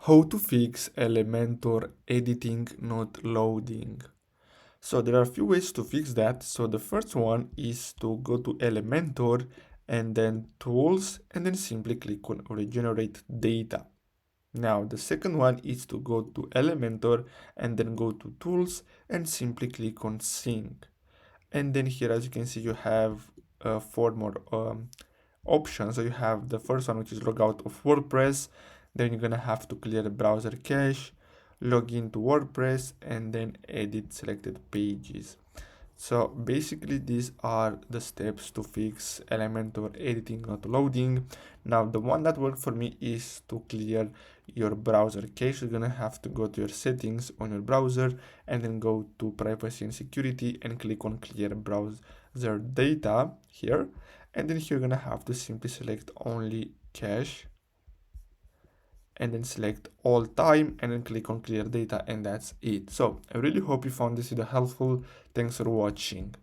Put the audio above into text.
How to fix Elementor editing not loading. So there are a few ways to fix that. So the first one is to go to Elementor and then Tools and then simply click on Regenerate Data. Now the second one is to go to Elementor and then go to Tools and simply click on Sync. And then here, as you can see, you have four more options. So you have the first one, which is log out of WordPress. Then you're gonna have to clear the browser cache, log into WordPress, and then edit selected pages. So basically these are the steps to fix Elementor editing not loading. Now the one that worked for me is to clear your browser cache. You're gonna have to go to your settings on your browser and then go to privacy and security and click on clear browser data here. And then here you're gonna have to simply select only cache and then select all time and then click on clear data, and that's it. So I really hope you found this video helpful. Thanks for watching.